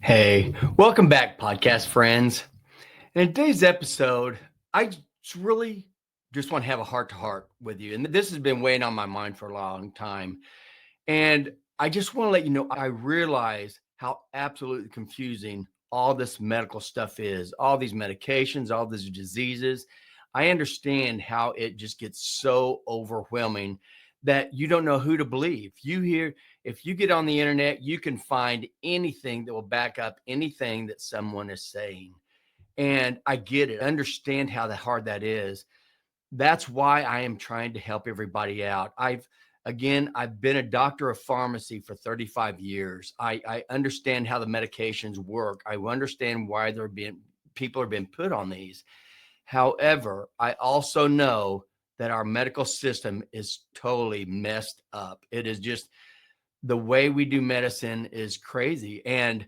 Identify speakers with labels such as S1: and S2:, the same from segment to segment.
S1: Hey, welcome back, podcast friends. In today's episode, I really just want to have a heart to heart with you. And this has been weighing on my mind for a long time. And I just want to let you know, I realize how absolutely confusing all this medical stuff is, all these medications, all these diseases. I understand how it just gets so overwhelming that you don't know who to believe. If you get on the internet, you can find anything that will back up anything that someone is saying. And I get it. I understand how hard that is. That's why I am trying to help everybody out. I've been a doctor of pharmacy for 35 years. I understand how the medications work. I understand why people are being put on these. However, I also know that our medical system is totally messed up. It is just the way we do medicine is crazy. And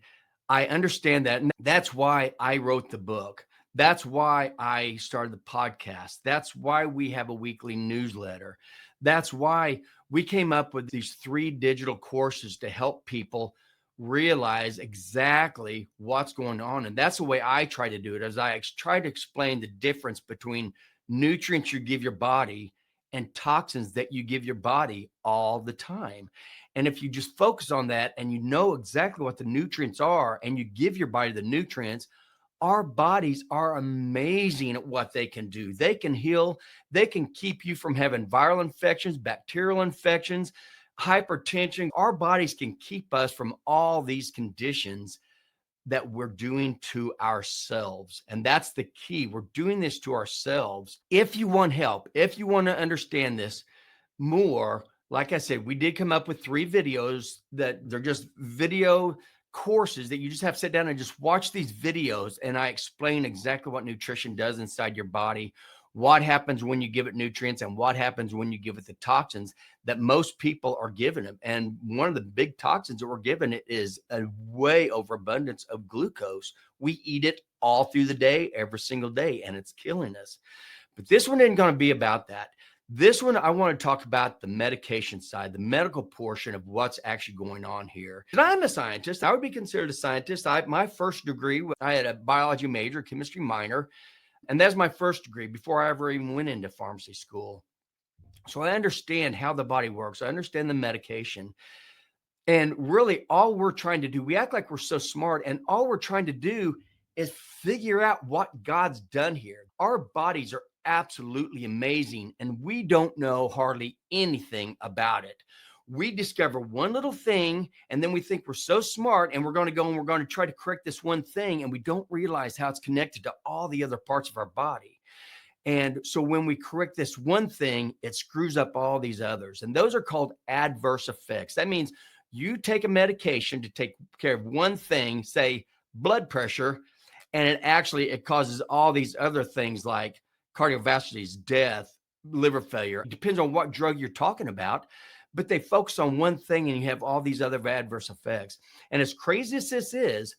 S1: I understand that. And that's why I wrote the book. That's why I started the podcast. That's why we have a weekly newsletter. That's why we came up with these 3 digital courses to help people realize exactly what's going on. And that's the way I try to do it, as I try to explain the difference between nutrients you give your body and toxins that you give your body all the time. And if you just focus on that and you know exactly what the nutrients are and you give your body the nutrients, our bodies are amazing at what they can do. They can heal, they can keep you from having viral infections, bacterial infections, hypertension. Our bodies can keep us from all these conditions that we're doing to ourselves. And that's the key. We're doing this to ourselves. If you want help, if you want to understand this more, like I said, we did come up with 3 videos that they're just video courses that you just have to sit down and just watch these videos. And I explain exactly what nutrition does inside your body, what happens when you give it nutrients, and what happens when you give it the toxins that most people are giving them. And one of the big toxins that we're giving it is a way overabundance of glucose. We eat it all through the day, every single day, and it's killing us. But this one isn't going to be about that. This one, I want to talk about the medication side, the medical portion of what's actually going on here. And I'm a scientist. I would be considered a scientist. My first degree, I had a biology major, chemistry minor, and that's my first degree before I ever even went into pharmacy school. So I understand how the body works. I understand the medication. And really, all we're trying to do, we act like we're so smart, and all we're trying to do is figure out what God's done here. Our bodies are absolutely amazing, and we don't know hardly anything about it. We discover one little thing, and then we think we're so smart, and we're going to go and we're going to try to correct this one thing, and we don't realize how it's connected to all the other parts of our body. And so when we correct this one thing, it screws up all these others. And those are called adverse effects. That means you take a medication to take care of one thing, say blood pressure, and it causes all these other things like cardiovascular disease, death, liver failure. It depends on what drug you're talking about, but they focus on one thing and you have all these other adverse effects. And as crazy as this is,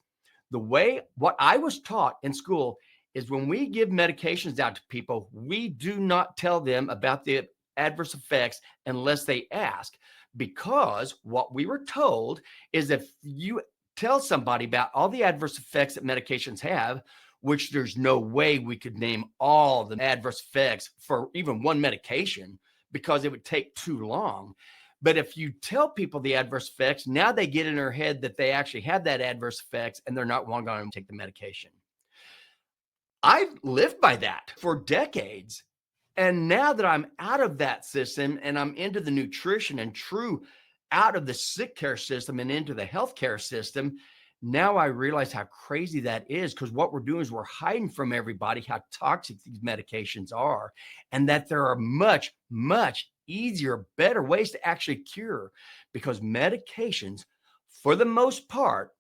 S1: what I was taught in school is when we give medications out to people, we do not tell them about the adverse effects unless they ask. Because what we were told is if you tell somebody about all the adverse effects that medications have, which there's no way we could name all the adverse effects for even one medication because it would take too long. But if you tell people the adverse effects, now they get in their head that they actually have that adverse effects and they're not going to take the medication. I've lived by that for decades. And now that I'm out of that system and I'm into the nutrition and true out of the sick care system and into the healthcare system, now I realize how crazy that is, because what we're doing is we're hiding from everybody how toxic these medications are, and that there are much, much easier, better ways to actually cure, because medications, for the most part,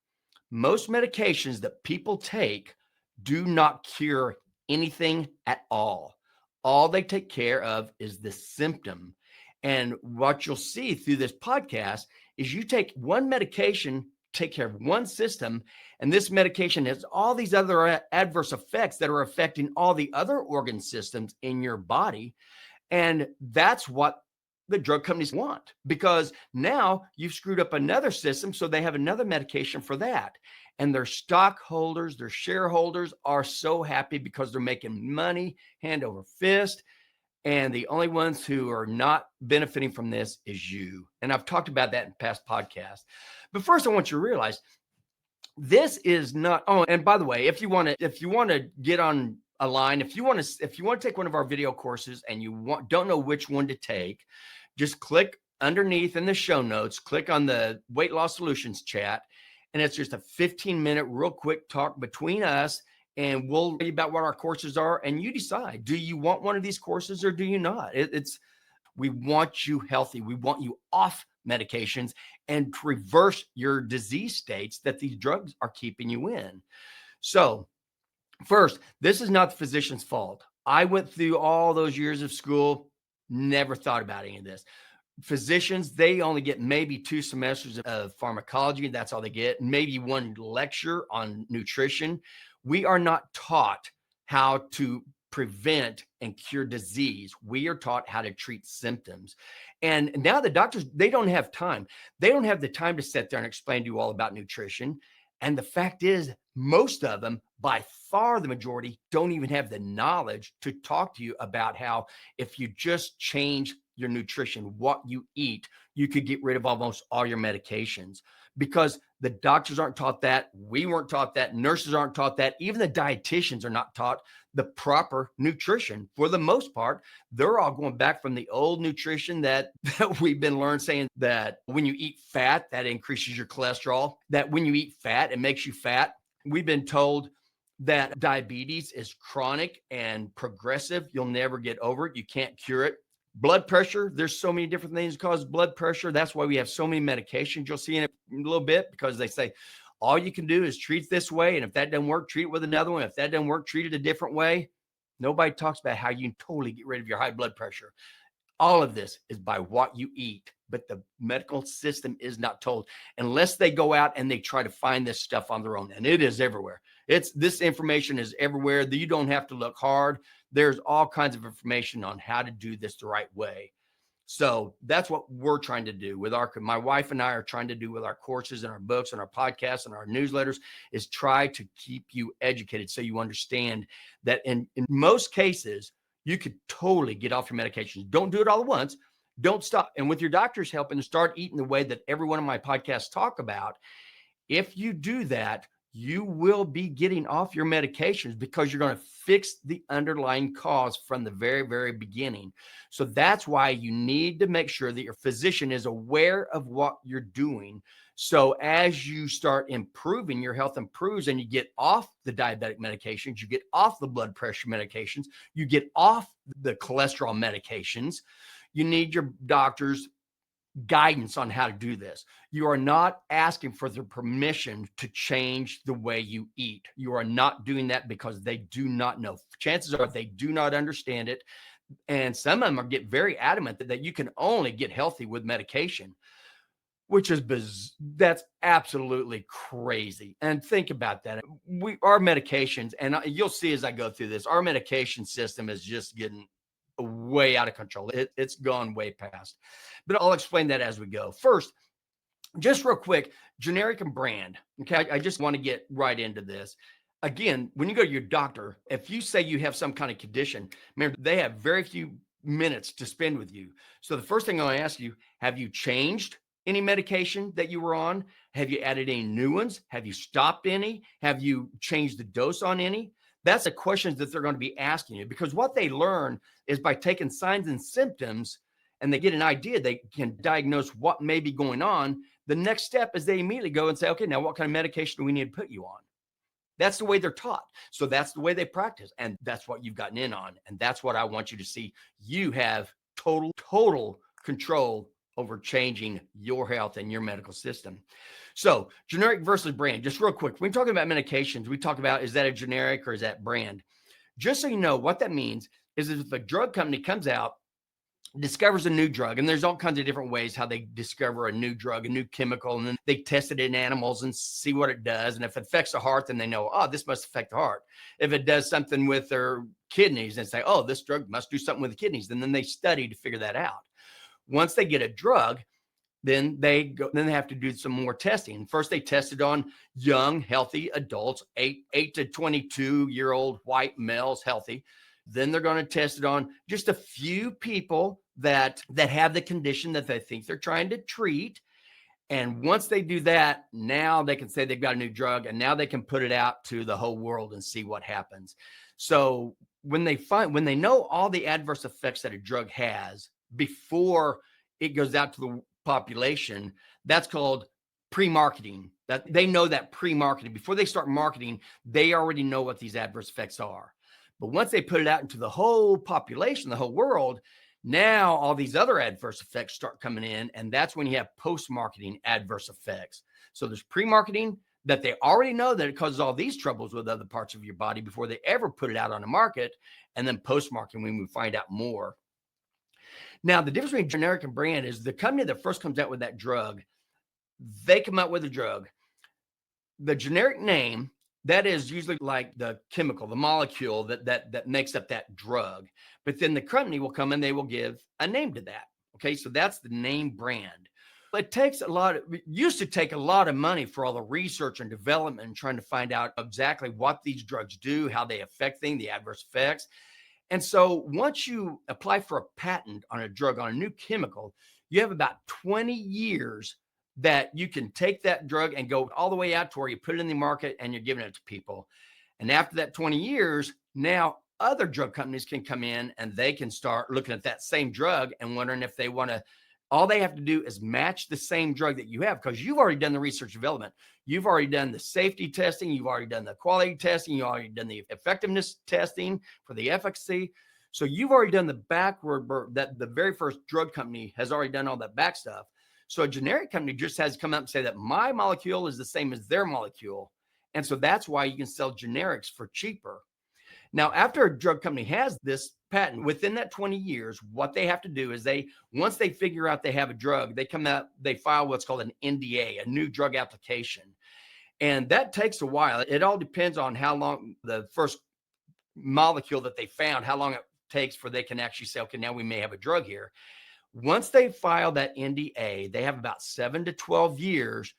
S1: most medications that people take do not cure anything at all. All they take care of is the symptom. And what you'll see through this podcast is you take one medication, take care of one system, and this medication has all these other adverse effects that are affecting all the other organ systems in your body. And that's what the drug companies want, because now you've screwed up another system. So they have another medication for that. And their stockholders, their shareholders are so happy because they're making money hand over fist. And the only ones who are not benefiting from this is you. And I've talked about that in past podcasts. But first, I want you to realize this is not. Oh, and by the way, if you want to get on a line, if you want to take one of our video courses and you don't know which one to take, just click underneath in the show notes, click on the Weight Loss Solutions chat, and it's just a 15-minute real quick talk between us, and we'll tell you about what our courses are, and you decide, do you want one of these courses or do you not? We want you healthy. We want you off medications and to reverse your disease states that these drugs are keeping you in. So first, this is not the physician's fault. I went through all those years of school, never thought about any of this. Physicians, they only get maybe 2 semesters of pharmacology. That's all they get. Maybe 1 lecture on nutrition. We are not taught how to prevent and cure disease. We are taught how to treat symptoms. And now the doctors, they don't have time. They don't have the time to sit there and explain to you all about nutrition. And the fact is, most of them, by far the majority, don't even have the knowledge to talk to you about how if you just change your nutrition, what you eat, you could get rid of almost all your medications, because the doctors aren't taught that. We weren't taught that. Nurses aren't taught that. Even the dietitians are not taught the proper nutrition. For the most part, they're all going back from the old nutrition that we've been learned, saying that when you eat fat, that increases your cholesterol, that when you eat fat, it makes you fat. We've been told that diabetes is chronic and progressive. You'll never get over it. You can't cure it. Blood pressure, there's so many different things that cause blood pressure. That's why we have so many medications. You'll see in a little bit, because they say all you can do is treat this way. And if that doesn't work, treat it with another one. If that doesn't work, treat it a different way. Nobody talks about how you can totally get rid of your high blood pressure. All of this is by what you eat, but the medical system is not told, unless they go out and they try to find this stuff on their own. And it is everywhere. This information is everywhere. You don't have to look hard. There's all kinds of information on how to do this the right way. So that's what we're trying to do with my wife and I are trying to do with our courses and our books and our podcasts and our newsletters, is try to keep you educated so you understand that in most cases, you could totally get off your medications. Don't do it all at once. Don't stop. And with your doctor's help, and start eating the way that every one of my podcasts talk about, if you do that, you will be getting off your medications, because you're going to fix the underlying cause from the very, very beginning. So that's why you need to make sure that your physician is aware of what you're doing. So as you start improving, your health improves, and you get off the diabetic medications, you get off the blood pressure medications, you get off the cholesterol medications. You need your doctor's guidance on how to do this. You are not asking for their permission to change the way you eat. You are not doing that because they do not know. Chances are they do not understand it. And some of them get very adamant that you can only get healthy with medication, which is that's absolutely crazy. And think about that. Our medications, and you'll see as I go through this, our medication system is just getting way out of control. It's gone way past. But I'll explain that as we go. First, just real quick, generic and brand. Okay, I just want to get right into this. Again, when you go to your doctor, if you say you have some kind of condition, remember, they have very few minutes to spend with you. So the first thing I ask you, have you changed any medication that you were on? Have you added any new ones? Have you stopped any? Have you changed the dose on any? That's the questions that they're going to be asking you, because what they learn is by taking signs and symptoms, and they get an idea, they can diagnose what may be going on. The next step is they immediately go and say, okay, now what kind of medication do we need to put you on? That's the way they're taught. So that's the way they practice. And that's what you've gotten in on. And that's what I want you to see. You have total control over changing your health and your medical system. So generic versus brand, just real quick. When we're talking about medications, we talk about, is that a generic or is that brand? Just so you know, what that means is if a drug company comes out, discovers a new drug, and there's all kinds of different ways how they discover a new drug, a new chemical, and then they test it in animals and see what it does. And if it affects the heart, then they know, oh, this must affect the heart. If it does something with their kidneys, and say, oh, this drug must do something with the kidneys, and then they study to figure that out. Once they get a drug, then they have to do some more testing. First, they tested on young, healthy adults, 8 to 22-year-old white males, healthy. Then they're going to test it on just a few people that have the condition that they think they're trying to treat. And once they do that, now they can say they've got a new drug, and now they can put it out to the whole world and see what happens. So when they know all the adverse effects that a drug has before it goes out to the population, that's called pre-marketing. That they know that pre-marketing before they start marketing, they already know what these adverse effects are. But once they put it out into the whole population, the whole world, now all these other adverse effects start coming in, and that's when you have post-marketing adverse effects. So there's pre-marketing that they already know that it causes all these troubles with other parts of your body before they ever put it out on the market, and then post-marketing when we find out more. Now, the difference between generic and brand is the company that first comes out with that drug, they come out with a drug. The generic name, that is usually like the chemical, the molecule that makes up that drug. But then the company will come and they will give a name to that. Okay, so that's the name brand. It used to take a lot of money for all the research and development and trying to find out exactly what these drugs do, how they affect things, the adverse effects. And so once you apply for a patent on a drug, on a new chemical, you have about 20 years that you can take that drug and go all the way out to where you put it in the market and you're giving it to people. And after that 20 years, now other drug companies can come in and they can start looking at that same drug and wondering if they want to. All they have to do is match the same drug that you have, because you've already done the research development. You've already done the safety testing. You've already done the quality testing. You've already done the effectiveness testing for the efficacy. So you've already done the backward work that the very first drug company has already done all that back stuff. So a generic company just has to come out and say that my molecule is the same as their molecule. And so that's why you can sell generics for cheaper. Now, after a drug company has this patent, within that 20 years, what they have to do is once they figure out they have a drug, they file what's called an NDA, a new drug application. And that takes a while. It all depends on how long the first molecule that they found, how long it takes for they can actually say, okay, now we may have a drug here. Once they file that NDA, they have about 7 to 12 years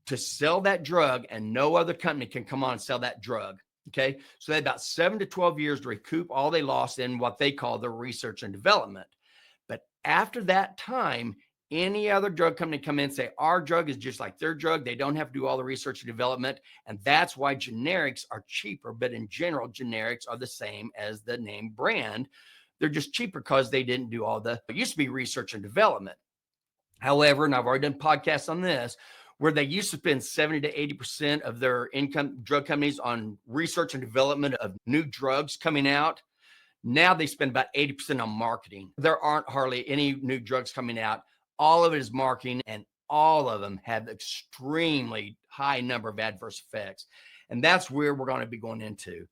S1: to sell that drug, and no other company can come on and sell that drug. Okay. So they had about 7 to 12 years to recoup all they lost in what they call the research and development. But after that time, any other drug company come in and say, our drug is just like their drug. They don't have to do all the research and development. And that's why generics are cheaper. But in general, generics are the same as the name brand. They're just cheaper because they didn't do it used to be research and development. However, and I've already done podcasts on this, where they used to spend 70 to 80% of their income, drug companies, on research and development of new drugs coming out. Now they spend about 80% on marketing. There aren't hardly any new drugs coming out. All of it is marketing, and all of them have extremely high number of adverse effects. And that's where we're going to be going into.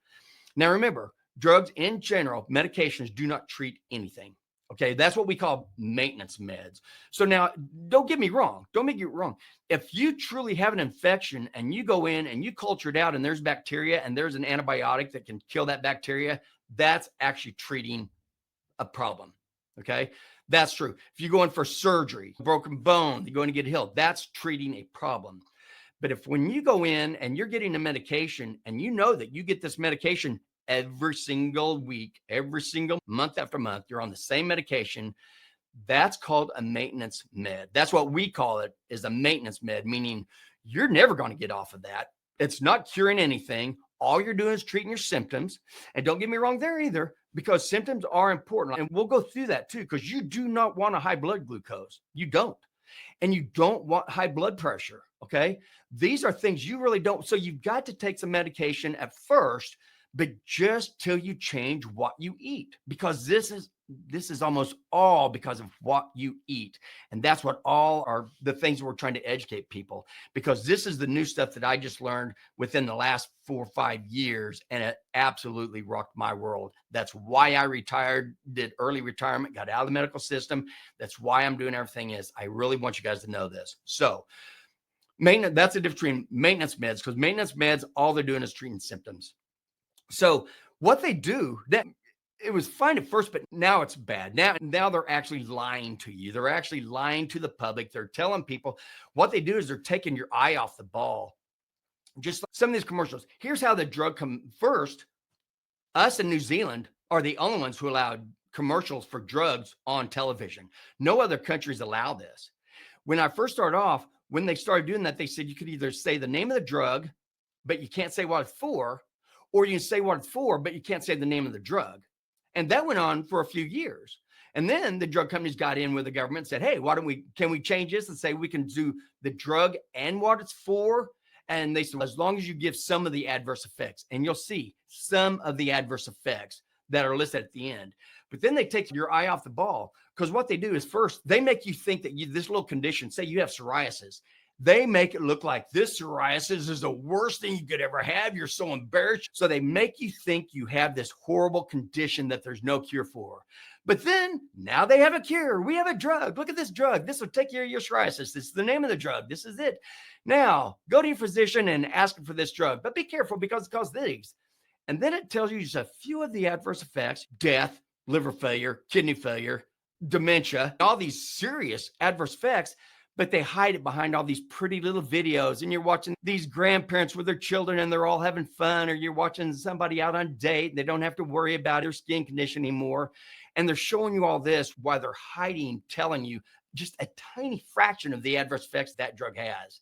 S1: Now, remember, drugs in general, medications do not treat anything. Okay, that's what we call maintenance meds. So now, don't get me wrong. Don't make it wrong. If you truly have an infection and you go in and you culture it out and there's bacteria and there's an antibiotic that can kill that bacteria, that's actually treating a problem. Okay, that's true. If you go in for surgery, broken bone, you're going to get healed, that's treating a problem. But when you go in and you're getting a medication and you know that you get this medication every single week, every single month after month, you're on the same medication, that's called a maintenance med. That's what we call it, is a maintenance med, meaning you're never going to get off of that. It's not curing anything. All you're doing is treating your symptoms. And don't get me wrong there either, because symptoms are important. And we'll go through that too, because you do not want a high blood glucose. You don't. And you don't want high blood pressure. Okay. These are things you really don't. So you've got to take some medication at first, but just till you change what you eat, because this is almost all because of what you eat. And that's what all are the things we're trying to educate people, because this is the new stuff that I just learned within the last 4 or 5 years. And it absolutely rocked my world. That's why I retired, did early retirement, got out of the medical system. That's why I'm doing everything is. I really want you guys to know this. So maintenance, that's the difference between maintenance meds, because maintenance meds, all they're doing is treating symptoms. So what they do, that it was fine at first, but now it's bad. Now they're actually lying to you. They're actually lying to the public. They're telling people what they do is they're taking your eye off the ball. Just like some of these commercials. Here's how the drug come first. Us in New Zealand are the only ones who allowed commercials for drugs on television. No other countries allow this. When I first started off, when they started doing that, they said you could either say the name of the drug, but you can't say what it's for, or you can say what it's for, but you can't say the name of the drug. And that went on for a few years. And then the drug companies got in with the government and said, hey, can we change this and say we can do the drug and what it's for? And they said, as long as you give some of the adverse effects, and you'll see some of the adverse effects that are listed at the end. But then they take your eye off the ball, because what they do is first, they make you think that this little condition, say you have psoriasis, they make it look like this psoriasis is the worst thing you could ever have. You're so embarrassed. So they make you think you have this horrible condition that there's no cure for. But then now they have a cure. We have a drug. Look at this drug. This will take care of your psoriasis. This is the name of the drug. This is it. Now go to your physician and ask for this drug, but be careful because it causes these. And then it tells you just a few of the adverse effects: death, liver failure, kidney failure, dementia, all these serious adverse effects. But they hide it behind all these pretty little videos. And you're watching these grandparents with their children and they're all having fun, or you're watching somebody out on a date and they don't have to worry about their skin condition anymore. And they're showing you all this while they're hiding, telling you just a tiny fraction of the adverse effects that drug has.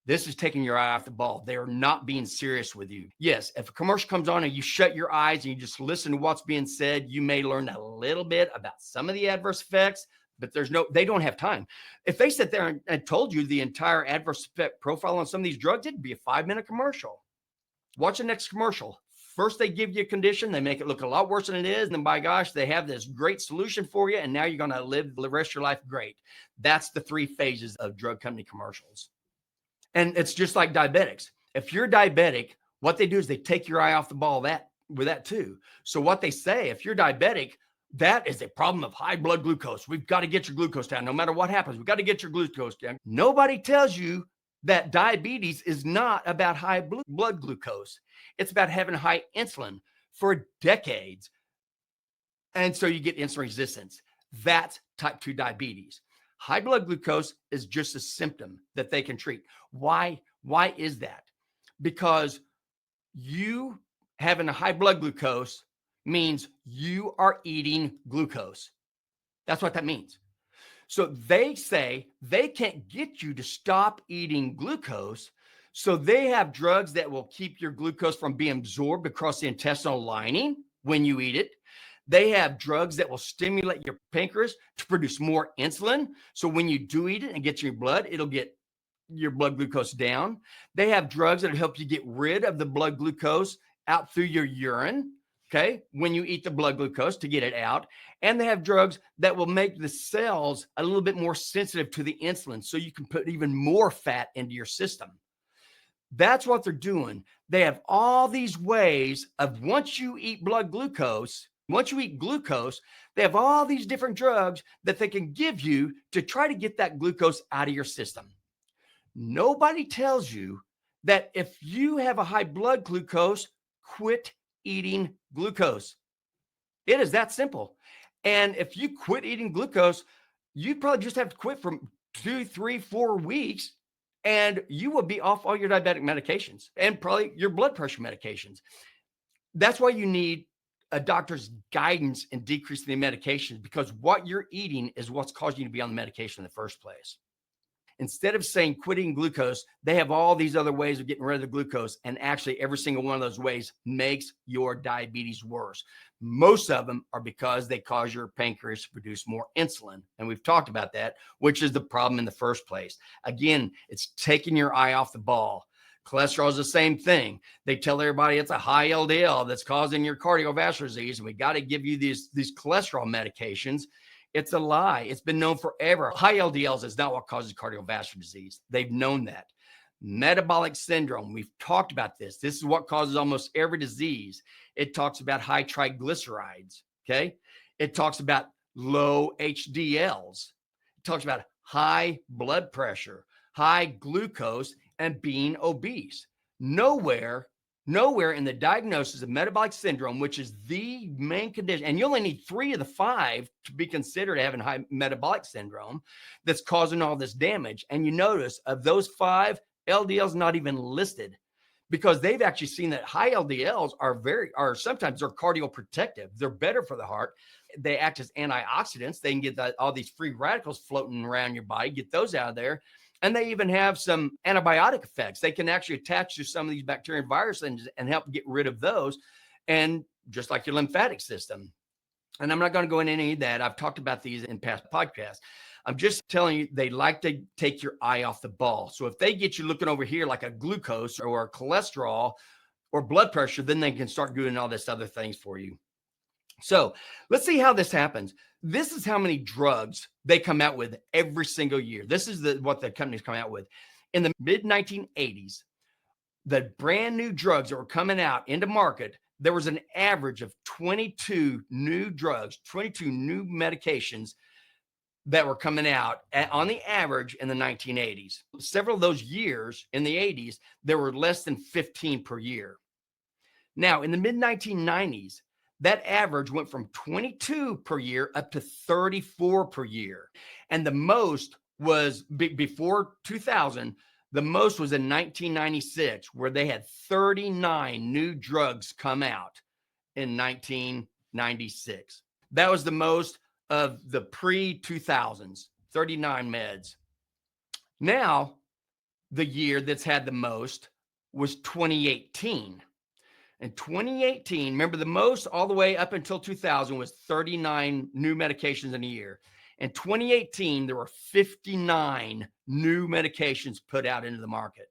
S1: This is taking your eye off the ball. They are not being serious with you. Yes, if a commercial comes on and you shut your eyes and you just listen to what's being said, you may learn a little bit about some of the adverse effects, but they don't have time. If they sit there and told you the entire adverse effect profile on some of these drugs, it'd be a 5-minute commercial. Watch the next commercial. First, they give you a condition. They make it look a lot worse than it is. And then, by gosh, they have this great solution for you. And now you're going to live the rest of your life great. That's the 3 phases of drug company commercials. And it's just like diabetics. If you're diabetic, what they do is they take your eye off the ball with that too. So what they say, if you're diabetic, that is a problem of high blood glucose. We've got to get your glucose down. No matter what happens, we've got to get your glucose down. Nobody tells you that diabetes is not about high blood glucose. It's about having high insulin for decades. And so you get insulin resistance. That's type 2 diabetes. High blood glucose is just a symptom that they can treat. Why is that? Because you having a high blood glucose means you are eating glucose. That's what that means. So they say they can't get you to stop eating glucose. So they have drugs that will keep your glucose from being absorbed across the intestinal lining when you eat it. They have drugs that will stimulate your pancreas to produce more insulin. So when you do eat it and get your blood, it'll get your blood glucose down. They have drugs that will help you get rid of the blood glucose out through your urine. Okay, when you eat the blood glucose to get it out. And they have drugs that will make the cells a little bit more sensitive to the insulin, so you can put even more fat into your system. That's what they're doing. They have all these ways of once you eat glucose, they have all these different drugs that they can give you to try to get that glucose out of your system. Nobody tells you that if you have a high blood glucose, quit eating glucose. It is that simple. And if you quit eating glucose, you probably just have to quit from 2, 3, 4 weeks, and you will be off all your diabetic medications and probably your blood pressure medications. That's why you need a doctor's guidance in decreasing the medications, because what you're eating is what's causing you to be on the medication in the first place. Instead of saying quitting glucose, they have all these other ways of getting rid of the glucose. And actually, every single one of those ways makes your diabetes worse. Most of them are because they cause your pancreas to produce more insulin. And we've talked about that, which is the problem in the first place. Again, it's taking your eye off the ball. Cholesterol is the same thing. They tell everybody it's a high LDL that's causing your cardiovascular disease, and we got to give you these cholesterol medications. It's a lie. It's been known forever. High LDLs is not what causes cardiovascular disease. They've known that. Metabolic syndrome, we've talked about this. This is what causes almost every disease. It talks about high triglycerides, okay? It talks about low HDLs. It talks about high blood pressure, high glucose, and being obese. Nowhere Nowhere in the diagnosis of metabolic syndrome, which is the main condition, and you only need 3 of the 5 to be considered having high metabolic syndrome that's causing all this damage. And you notice of those 5, LDL is not even listed because they've actually seen that high LDLs are sometimes they're cardioprotective. They're better for the heart. They act as antioxidants. They can get all these free radicals floating around your body, get those out of there. And they even have some antibiotic effects. They can actually attach to some of these bacteria and viruses and help get rid of those. And just like your lymphatic system. And I'm not going to go into any of that. I've talked about these in past podcasts. I'm just telling you, they like to take your eye off the ball. So if they get you looking over here like a glucose or a cholesterol or blood pressure, then they can start doing all this other things for you. So let's see how this happens. This is how many drugs they come out with every single year. This is what the companies come out with. In the mid 1980s, the brand new drugs that were coming out into market, there was an average of 22 new drugs, 22 new medications that were coming out on the average in the 1980s. Several of those years in the 80s, there were less than 15 per year. Now, in the mid 1990s, that average went from 22 per year up to 34 per year. And the most was before 2000, the most was in 1996, where they had 39 new drugs come out in 1996. That was the most of the pre-2000s, 39 meds. Now, the year that's had the most was 2018. In 2018, remember the most all the way up until 2000 was 39 new medications in a year. In 2018, there were 59 new medications put out into the market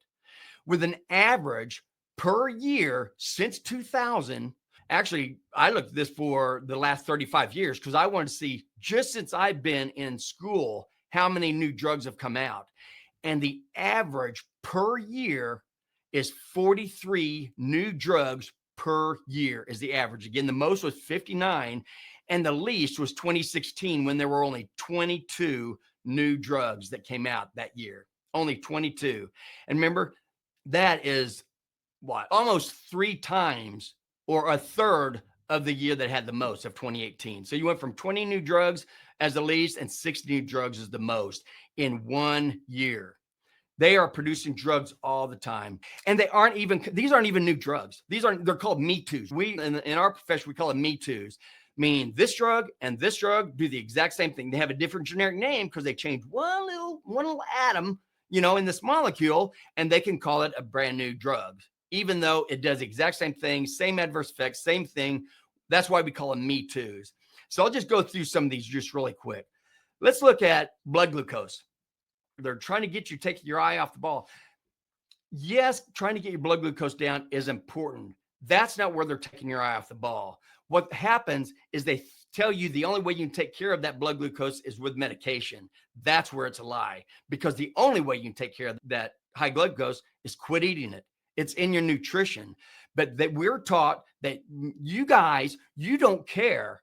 S1: with an average per year since 2000. Actually, I looked at this for the last 35 years because I wanted to see just since I've been in school, how many new drugs have come out. And the average per year is 43 new drugs per year is the average. Again, the most was 59 and the least was 2016 when there were only 22 new drugs that came out that year. Only 22. And remember, that is what? Almost 3 times or a third of the year that had the most of 2018. So you went from 20 new drugs as the least and 60 new drugs as the most in 1 year. They are producing drugs all the time. And these aren't even new drugs. They're called Me Too's. We, in our profession, we call them Me Too's, meaning this drug and this drug do the exact same thing. They have a different generic name because they changed one little atom, in this molecule, and they can call it a brand new drug, even though it does the exact same thing, same adverse effects, same thing. That's why we call them Me Too's. So I'll just go through some of these just really quick. Let's look at blood glucose. They're trying to get you taking your eye off the ball. Yes, trying to get your blood glucose down is important. That's not where they're taking your eye off the ball. What happens is they tell you the only way you can take care of that blood glucose is with medication. That's where it's a lie, because the only way you can take care of that high blood glucose is quit eating it. It's in your nutrition. But that we're taught that you guys, you don't care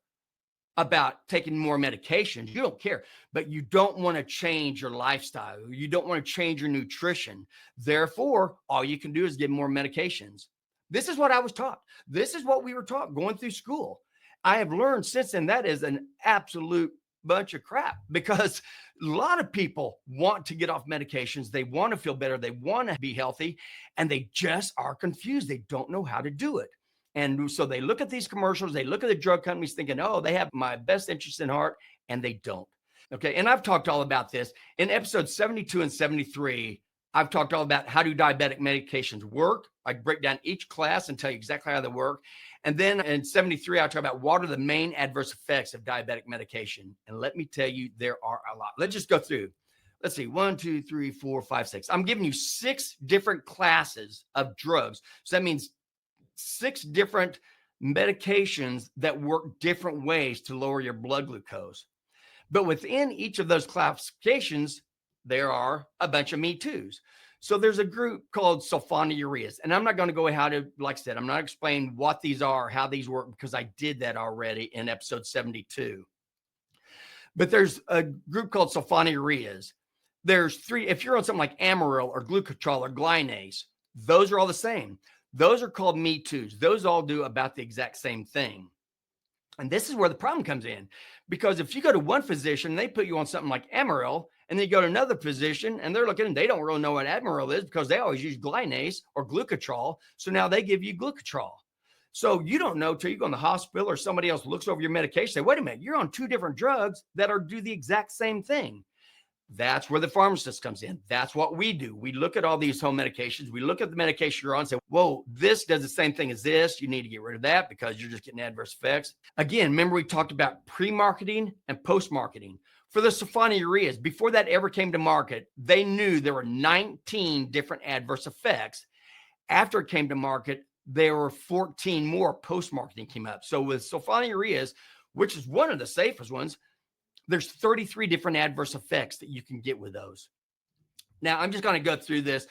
S1: about taking more medications. You don't care, but you don't want to change your lifestyle. You don't want to change your nutrition. Therefore, all you can do is get more medications. This is what I was taught. This is what we were taught going through school. I have learned since then that is an absolute bunch of crap, because a lot of people want to get off medications. They want to feel better. They want to be healthy, and they just are confused. They don't know how to do it. And so they look at these commercials, they look at the drug companies thinking, oh, they have my best interest in heart, and they don't. Okay. And I've talked all about this in episodes 72 and 73. I've talked all about how do diabetic medications work. I break down each class and tell you exactly how they work. And then in 73, I talk about what are the main adverse effects of diabetic medication. And let me tell you, there are a lot. Let's just go through. Let's see, 1, 2, 3, 4, 5, 6. I'm giving you 6 different classes of drugs. So that means 6 different medications that work different ways to lower your blood glucose. But within each of those classifications, there are a bunch of Me Too's. So there's a group called sulfonylureas. And I'm not going to go how to, like I said, I'm not explaining what these are, how these work, because I did that already in episode 72. But there's a group called sulfonylureas. There's 3, if you're on something like Amaryl or glucotrol or glycinase, those are all the same. Those are called Me Too's. Those all do about the exact same thing. And this is where the problem comes in, because if you go to one physician, they put you on something like Amaryl, and then you go to another physician and they're looking and they don't really know what Amaryl is because they always use Glycinase or Glucotrol. So now they give you Glucotrol. So you don't know till you go in the hospital or somebody else looks over your medication, say, wait a minute, you're on two different drugs that do the exact same thing. That's where the pharmacist comes in. That's what we do. We look at all these home medications. We look at the medication you're on and say, whoa, this does the same thing as this. You need to get rid of that because you're just getting adverse effects. Again, remember we talked about pre-marketing and post-marketing. For the sulfonylureas, before that ever came to market, they knew there were 19 different adverse effects. After it came to market, there were 14 more post-marketing came up. So with sulfonylureas, which is one of the safest ones, there's 33 different adverse effects that you can get with those. Now, I'm just going to go through this.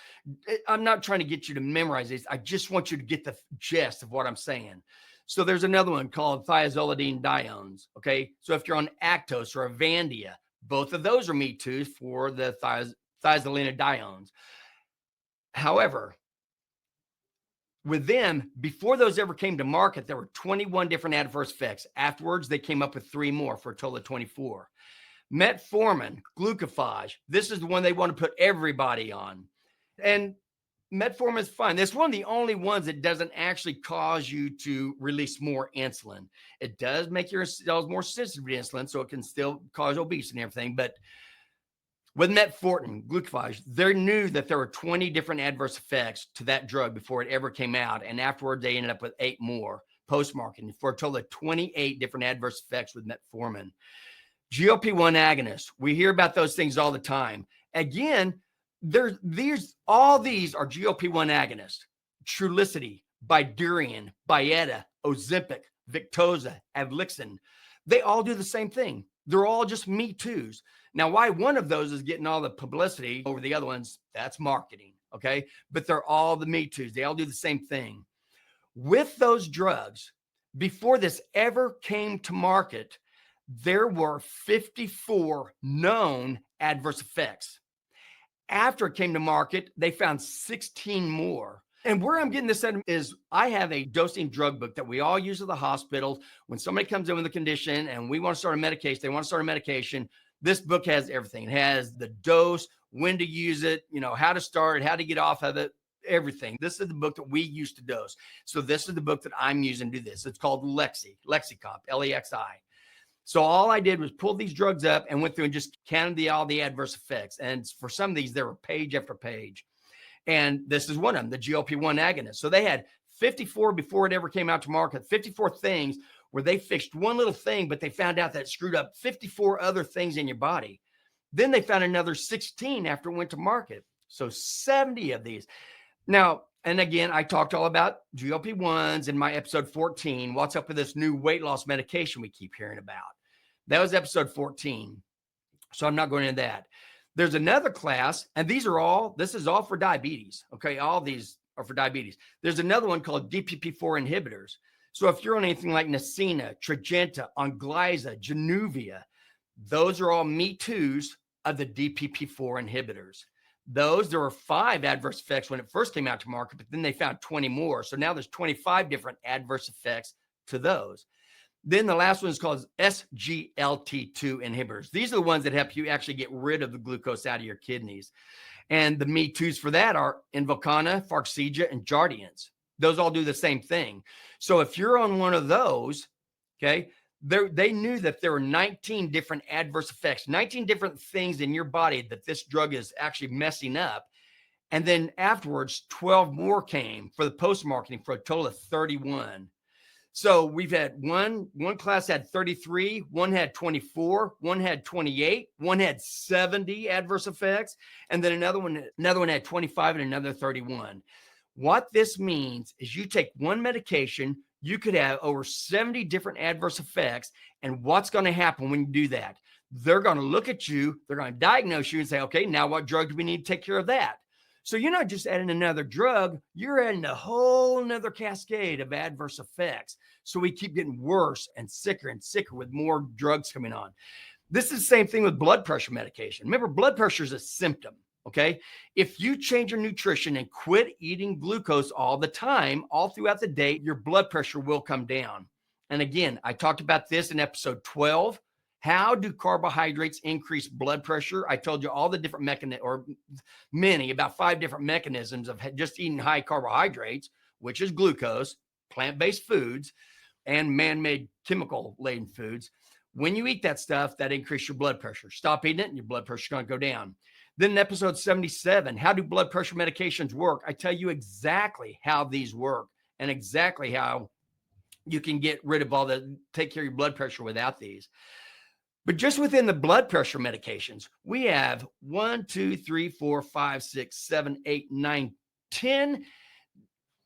S1: I'm not trying to get you to memorize these. I just want you to get the gist of what I'm saying. So there's another one called thiazolidinediones. Okay. So if you're on Actos or Avandia, both of those are Me Too's for the thiazolidinediones. However, with them, before those ever came to market, there were 21 different adverse effects. Afterwards, they came up with 3 more for a total of 24. Metformin, glucophage. This is the one they want to put everybody on. And metformin is fine. It's one of the only ones that doesn't actually cause you to release more insulin. It does make your cells more sensitive to insulin, so it can still cause obesity and everything. But with metformin, glucophage, they knew that there were 20 different adverse effects to that drug before it ever came out. And afterwards, they ended up with 8 more post-marketing for a total of 28 different adverse effects with metformin. GLP-1 agonists, we hear about those things all the time. Again, all these are GLP-1 agonists. Trulicity, Bydureon, Byetta, Ozempic, Victoza, Avlixin. They all do the same thing. They're all just Me Too's. Now, why one of those is getting all the publicity over the other ones, that's marketing, okay? But they're all the Me Too's. They all do the same thing. With those drugs, before this ever came to market, there were 54 known adverse effects. After it came to market, they found 16 more. And where I'm getting this at is I have a dosing drug book that we all use at the hospital. When somebody comes in with a condition and we want to start a medication, they want to start a medication, this book has everything. It has the dose, when to use it, how to start it, how to get off of it, everything. This is the book that we use to dose. So this is the book that I'm using to do this. It's called Lexicomp, Lexi. So all I did was pull these drugs up and went through and just counted all the adverse effects. And for some of these, there were page after page. And this is one of them, the GLP-1 agonist. So they had 54 before it ever came out to market, 54 things where they fixed one little thing, but they found out that it screwed up 54 other things in your body. Then they found another 16 after it went to market. So 70 of these. Now, and again, I talked all about GLP-1s in my episode 14. What's up with this new weight loss medication we keep hearing about? That was episode 14. So I'm not going into that. There's another class, and this is all for diabetes. Okay, all these are for diabetes. There's another one called DPP-4 inhibitors. So if you're on anything like Nacina, Tradjenta, Onglyza, Januvia, those are all Me Too's of the DPP-4 inhibitors. There were 5 adverse effects when it first came out to market, but then they found 20 more. So now there's 25 different adverse effects to those. Then the last one is called SGLT2 inhibitors. These are the ones that help you actually get rid of the glucose out of your kidneys. And the Me Too's for that are Invokana, Farxiga, and Jardiance. Those all do the same thing. So if you're on one of those, okay, they knew that there were 19 different adverse effects, 19 different things in your body that this drug is actually messing up. And then afterwards, 12 more came for the post-marketing for a total of 31. So we've had one class had 33, one had 24, one had 28, one had 70 adverse effects, and then another one had 25 and another 31. What this means is you take one medication, you could have over 70 different adverse effects. And what's going to happen when you do that? They're going to look at you, they're going to diagnose you and say, okay, now what drug do we need to take care of that? So you're not just adding another drug, you're adding a whole nother cascade of adverse effects. So we keep getting worse and sicker with more drugs coming on. This is the same thing with blood pressure medication. Remember, blood pressure is a symptom. Okay. If you change your nutrition and quit eating glucose all the time, all throughout the day, your blood pressure will come down. And again, I talked about this in episode 12. How do carbohydrates increase blood pressure? I told you all the different mechanisms, or many, about 5 different mechanisms of just eating high carbohydrates, which is glucose, plant-based foods, and man-made chemical-laden foods. When you eat that stuff, that increases your blood pressure. Stop eating it and your blood pressure is going to go down. Then in episode 77, how do blood pressure medications work? I tell you exactly how these work and exactly how you can get rid of take care of your blood pressure without these. But just within the blood pressure medications, we have 1, 2, 3, 4, 5, 6, 7, 8, 9, 10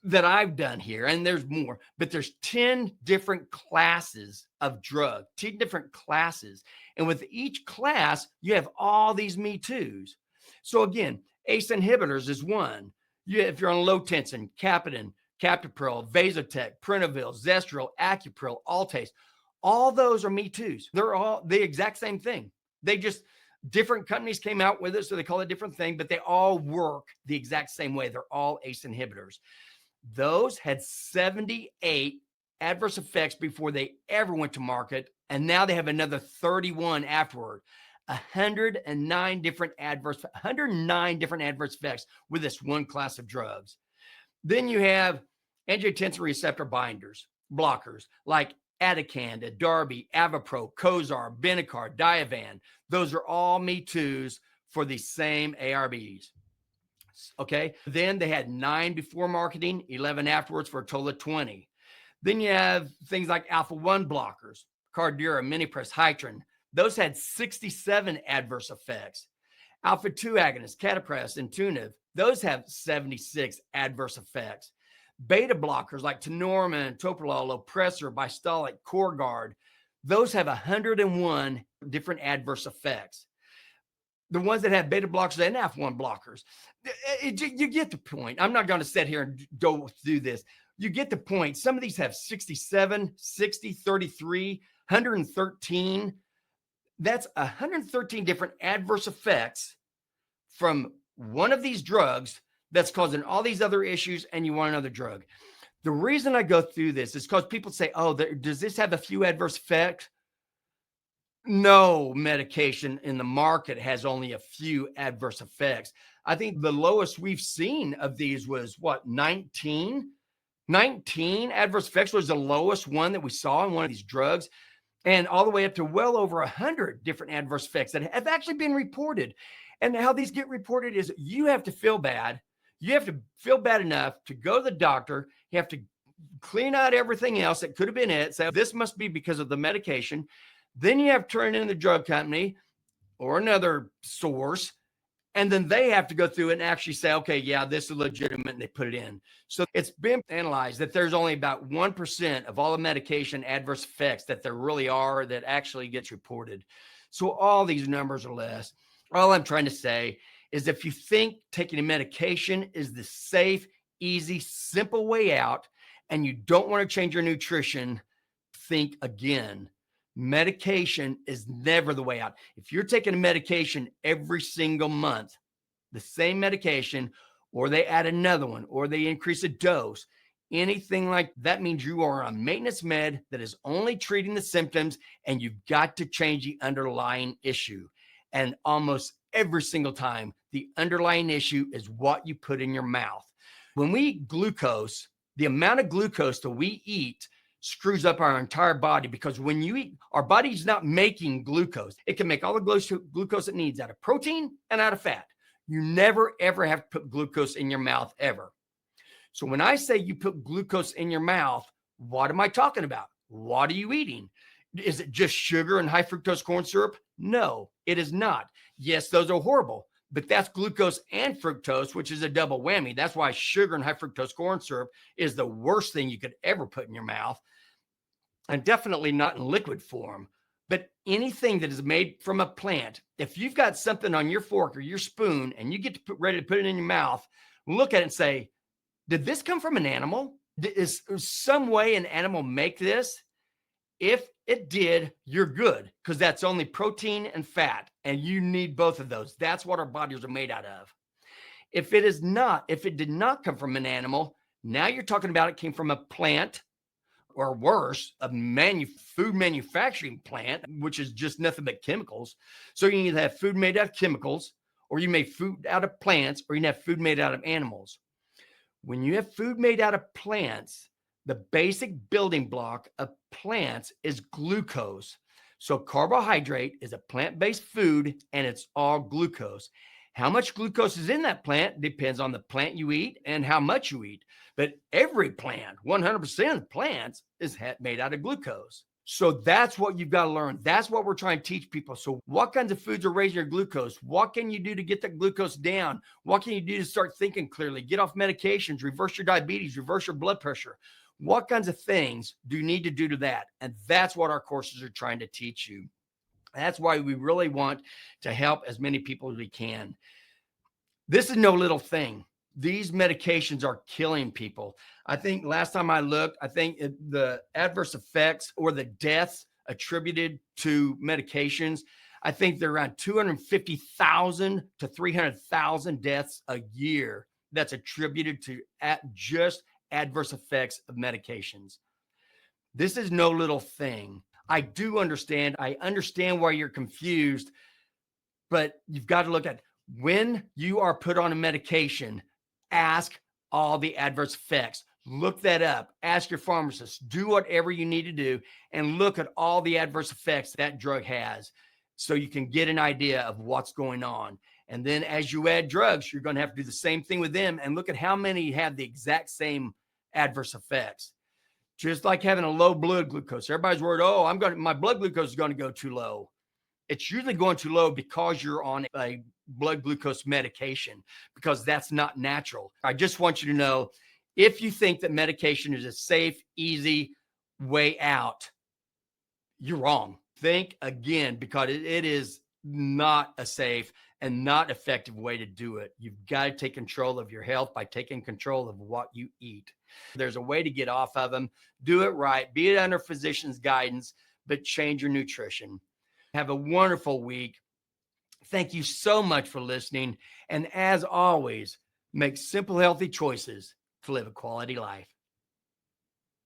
S1: that I've done here, and there's more, but there's 10 different classes of drug, 10 different classes. And with each class, you have all these me toos. So again, ACE inhibitors is one. If you're on low tension, Capitan, Captopril, Vasotec, Prenavil, Zestril, Acupril, Altase, all those are me toos. They're all the exact same thing. They just, different companies came out with it, so they call it a different thing, but they all work the exact same way. They're all ACE inhibitors. Those had 78 adverse effects before they ever went to market. And now they have another 31 afterward. 109 different adverse effects with this one class of drugs. Then you have angiotensin receptor binders, blockers like Atacand, Darby, Avapro, Cozar, Benicar, Diovan. Those are all me toos for the same ARBs. Okay. Then they had 9 before marketing, 11 afterwards, for a total of 20. Then you have things like alpha-1 blockers, Cardura, Minipress, Hytrin. Those had 67 adverse effects. Alpha-2 agonists, Catapress and Tuniv, those have 76 adverse effects. Beta blockers like Tenormin, Toprolol, Opressor, Bistolic, Corguard, those have 101 different adverse effects. The ones that have beta blockers and alpha-1 blockers, you get the point. I'm not going to sit here and go through this. You get the point. Some of these have 67, 60, 33, 113. That's 113 different adverse effects from one of these drugs that's causing all these other issues, and you want another drug. The reason I go through this is because people say, oh, does this have a few adverse effects? No medication in the market has only a few adverse effects. I think the lowest we've seen of these was what, 19? 19 adverse effects was the lowest one that we saw in one of these drugs, and all the way up to well over 100 different adverse effects that have actually been reported. And how these get reported is you have to feel bad. You have to feel bad enough to go to the doctor. You have to clean out everything else that could have been it. So this must be because of the medication. Then you have to turn in the drug company or another source, and then they have to go through it and actually say, okay, yeah, this is legitimate, and they put it in. So it's been analyzed that there's only about 1% of all the medication adverse effects that there really are that actually gets reported. So all these numbers are less. All I'm trying to say is if you think taking a medication is the safe, easy, simple way out, and you don't want to change your nutrition, think again. Medication is never the way out. If you're taking a medication every single month, the same medication, or they add another one, or they increase a dose, anything like that means you are on maintenance med that is only treating the symptoms, and you've got to change the underlying issue. And almost every single time, the underlying issue is what you put in your mouth. When we eat glucose, the amount of glucose that we eat screws up our entire body, because when you eat, our body's not making glucose. It can make all the glucose it needs out of protein and out of fat. You never, ever have to put glucose in your mouth, ever. So when I say you put glucose in your mouth, what am I talking about? What are you eating? Is it just sugar and high fructose corn syrup? No, it is not. Yes, those are horrible, but that's glucose and fructose, which is a double whammy. That's why sugar and high fructose corn syrup is the worst thing you could ever put in your mouth, and definitely not in liquid form. But anything that is made from a plant, if you've got something on your fork or your spoon and you get ready to put it in your mouth, look at it and say, did this come from an animal? Is some way an animal make this? If it did, you're good, because that's only protein and fat, and you need both of those. That's what our bodies are made out of. If it did not come from an animal, now you're talking about it came from a plant, or worse, a food manufacturing plant, which is just nothing but chemicals. So you either have food made out of chemicals, or you make food out of plants, or you can have food made out of animals. When you have food made out of plants, the basic building block of plants is glucose. So carbohydrate is a plant-based food, and it's all glucose. How much glucose is in that plant depends on the plant you eat and how much you eat. But every plant, 100% of plants, is made out of glucose. So that's what you've got to learn. That's what we're trying to teach people. So what kinds of foods are raising your glucose? What can you do to get the glucose down? What can you do to start thinking clearly? Get off medications, reverse your diabetes, reverse your blood pressure. What kinds of things do you need to do to that? And that's what our courses are trying to teach you. That's why we really want to help as many people as we can. This is no little thing. These medications are killing people. I think last time I looked, the adverse effects or the deaths attributed to medications, I think they're around 250,000 to 300,000 deaths a year that's attributed to just adverse effects of medications. This is no little thing. I do understand. I understand why you're confused, but you've got to look at when you are put on a medication, ask all the adverse effects. Look that up. Ask your pharmacist. Do whatever you need to do and look at all the adverse effects that drug has so you can get an idea of what's going on. And then as you add drugs, you're going to have to do the same thing with them and look at how many have the exact same adverse effects. Just like having a low blood glucose. Everybody's worried, my blood glucose is going to go too low. It's usually going too low because you're on a blood glucose medication, because that's not natural. I just want you to know, if you think that medication is a safe, easy way out, you're wrong. Think again, because it is not a safe and not effective way to do it. You've got to take control of your health by taking control of what you eat. There's a way to get off of them. Do it right. Be it under physician's guidance, but change your nutrition. Have a wonderful week. Thank you so much for listening. And as always, make simple, healthy choices to live a quality life.